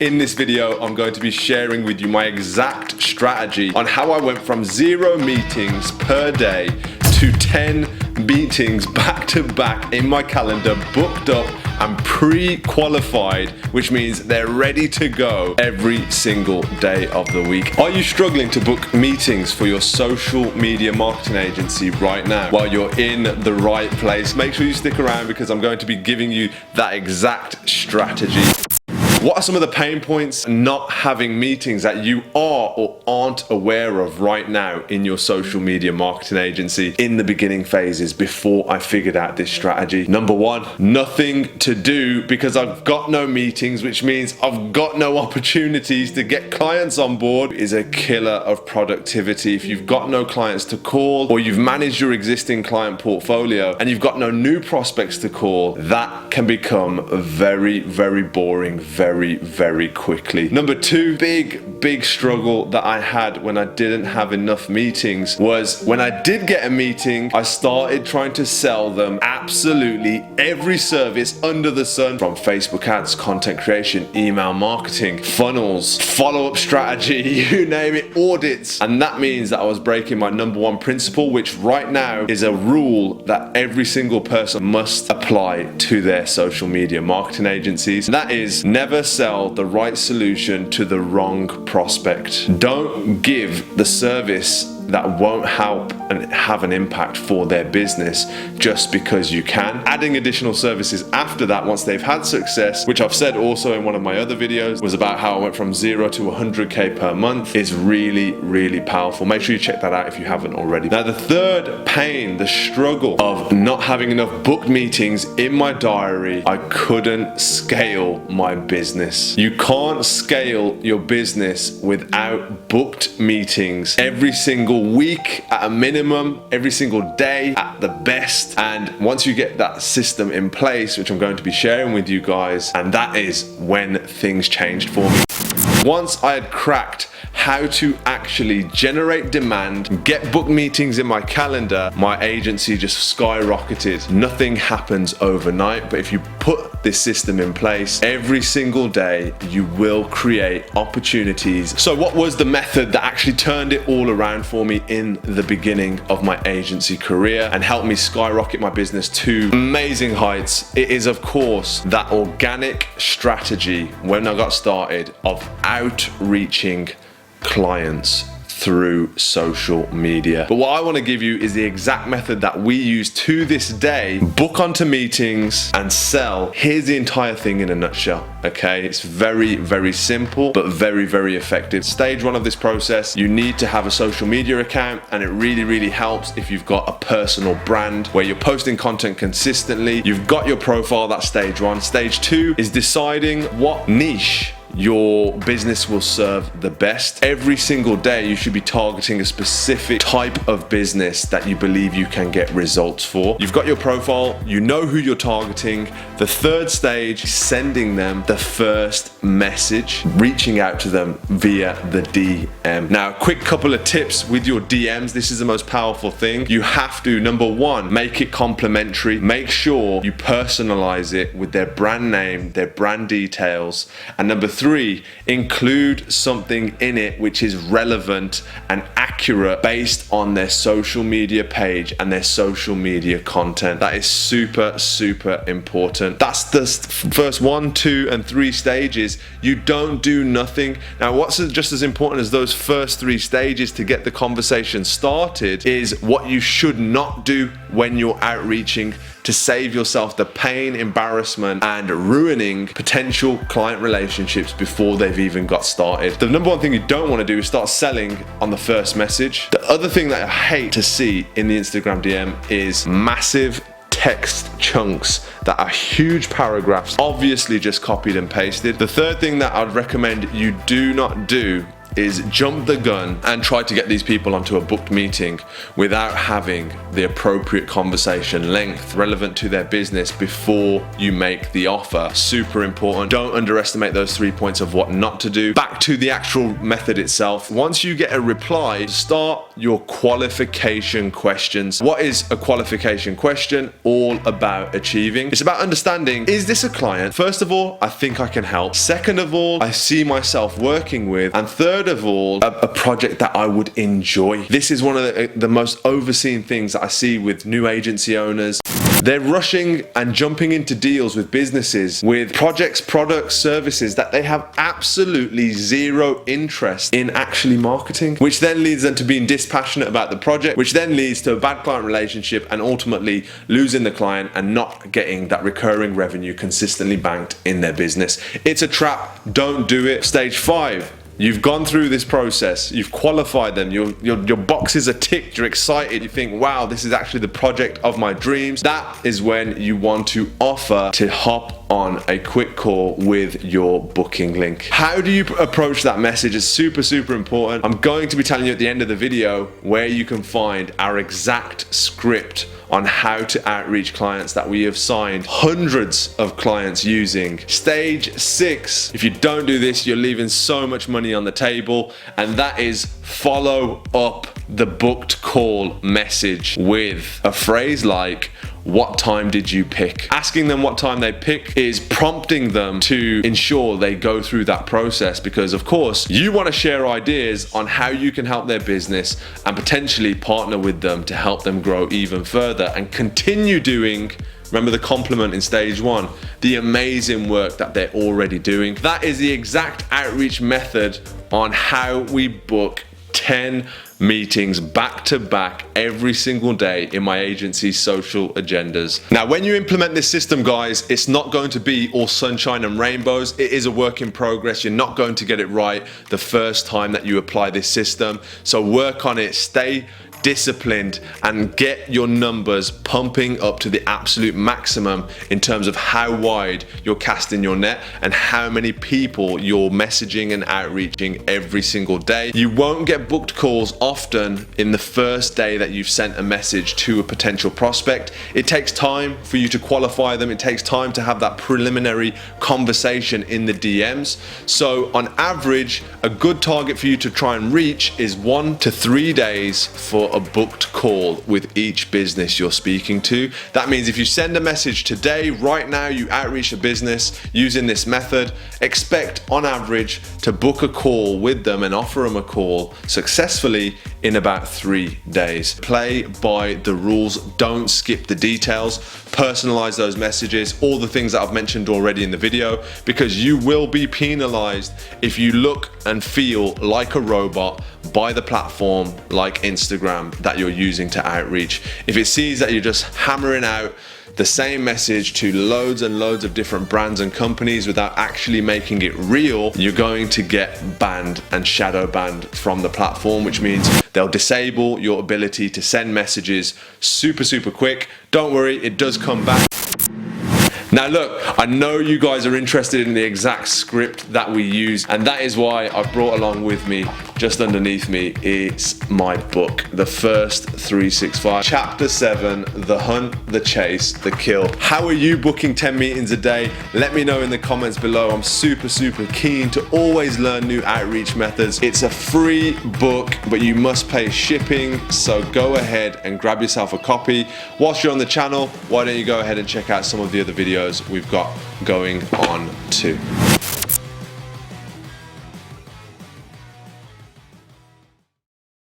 In this video, I'm going to be sharing with you my exact strategy on how I went from 0 meetings per day to 10 meetings back to back in my calendar, booked up and pre-qualified, which means they're ready to go every single day of the week. Are you struggling to book meetings for your social media marketing agency right now? Well, you're in the right place. Make sure you stick around because I'm going to be giving you that exact strategy. What are some of the pain points not having meetings that you are or aren't aware of right now in your social media marketing agency in the beginning phases before I figured out this strategy? Number one, nothing to do because I've got no meetings, which means I've got no opportunities to get clients on board is a killer of productivity. If you've got no clients to call or you've managed your existing client portfolio and you've got no new prospects to call, that can become very, very boring very quickly. Number two, big struggle that I had when I didn't have enough meetings was when I did get a meeting, I started trying to sell them absolutely every service under the sun, from Facebook ads, content creation, email marketing, funnels, follow-up strategy, you name it, audits. And that means that I was breaking my number one principle, which right now is a rule that every single person must apply to their social media marketing agencies. And that is never sell the right solution to the wrong prospect. Don't give the service that won't help and have an impact for their business just because you can. Adding additional services after that once they've had success, which I've said also in one of my other videos, was about how I went from 0 to 100K per month, is really powerful. Make sure you check that out if you haven't already. Now, the third pain, the struggle of not having enough booked meetings in my diary, I couldn't scale my business. You can't scale your business without booked meetings every single week at a minimum, every single day at the best. And once you get that system in place, which I'm going to be sharing with you guys, and that is when things changed for me. Once I had cracked how to actually generate demand, get book meetings in my calendar, my agency just skyrocketed. Nothing happens overnight, but if you put this system in place every single day, you will create opportunities. So what was the method that actually turned it all around for me in the beginning of my agency career and helped me skyrocket my business to amazing heights? It is, of course, that organic strategy when I got started of outreaching clients through social media. But what I want to give you is the exact method that we use to this day. Book onto meetings and sell. Here's the entire thing in a nutshell, okay? It's very simple, but very effective. Stage one of this process, you need to have a social media account, and it really helps if you've got a personal brand where you're posting content consistently. You've got your profile, that's stage one. Stage two is deciding what niche your business will serve the best. Every single day you should be targeting a specific type of business that you believe you can get results for. You've got your profile, you know who you're targeting. The third stage is sending them the first message, reaching out to them via the DM. Now, a quick couple of tips with your DMs. This is the most powerful thing. You have to, number one, make it complimentary. Make sure you personalize it with their brand name, their brand details. And number three, include something in it which is relevant and accurate based on their social media page and their social media content. That is super important. That's the first 1, 2, and 3 stages. You don't do nothing. Now, what's just as important as those first 3 stages to get the conversation started is what you should not do when you're outreaching to save yourself the pain, embarrassment, and ruining potential client relationships before they've even got started. The number one thing you don't want to do is start selling on the first message. The other thing that I hate to see in the Instagram DM is massive text chunks that are huge paragraphs, obviously just copied and pasted. The third thing that I'd recommend you do not do is jump the gun and try to get these people onto a booked meeting without having the appropriate conversation length relevant to their business before you make the offer. Super important. Don't underestimate those 3 points of what not to do. Back to the actual method itself. Once you get a reply, start your qualification questions. What is a qualification question all about achieving? It's about understanding, is this a client? First of all, I think I can help. Second of all, I see myself working with. And third of all, a project that I would enjoy. This is one of the most overseen things that I see with new agency owners. They're rushing and jumping into deals with businesses with projects, products, services that they have absolutely zero interest in actually marketing, which then leads them to being dispassionate about the project, which then leads to a bad client relationship and ultimately losing the client and not getting that recurring revenue consistently banked in their business. It's a trap. Don't do it. Stage 5. You've gone through this process, you've qualified them, your boxes are ticked, you're excited, you think, wow, this is actually the project of my dreams. That is when you want to offer to hop on a quick call with your booking link. How do you approach that message? It's super, super important. I'm going to be telling you at the end of the video where you can find our exact script on how to outreach clients that we have signed hundreds of clients using. Stage 6, if you don't do this, you're leaving so much money on the table, and that is follow up the booked call message with a phrase like, what time did you pick? Asking them what time they pick is prompting them to ensure they go through that process, because of course you want to share ideas on how you can help their business and potentially partner with them to help them grow even further and continue doing, remember the compliment in stage 1, the amazing work that they're already doing. That is the exact outreach method on how we book 10 meetings back to back every single day in my agency's social agendas. Now, when you implement this system, guys, it's not going to be all sunshine and rainbows. It is a work in progress. You're not going to get it right the first time that you apply this system. So work on it, stay disciplined, and get your numbers pumping up to the absolute maximum in terms of how wide you're casting your net and how many people you're messaging and outreaching every single day. You won't get booked calls often in the first day that you've sent a message to a potential prospect. It takes time for you to qualify them. It takes time to have that preliminary conversation in the DMs. So on average, a good target for you to try and reach is 1 to 3 days for a booked call with each business you're speaking to. That means if you send a message today, right now, you outreach a business using this method, expect on average to book a call with them and offer them a call successfully in about 3 days. Play by the rules, don't skip the details, personalize those messages, all the things that I've mentioned already in the video, because you will be penalized if you look and feel like a robot by the platform like Instagram that you're using to outreach. If it sees that you're just hammering out the same message to loads and loads of different brands and companies without actually making it real, you're going to get banned and shadow banned from the platform, which means they'll disable your ability to send messages super, super quick. Don't worry, it does come back. Now look, I know you guys are interested in the exact script that we use, and that is why I've brought along with me, just underneath me, it's my book, The First 365. Chapter 7, The Hunt, The Chase, The Kill. How are you booking 10 meetings a day? Let me know in the comments below. I'm super, super keen to always learn new outreach methods. It's a free book, but you must pay shipping, so go ahead and grab yourself a copy. Whilst you're on the channel, why don't you go ahead and check out some of the other videos we've got going on too.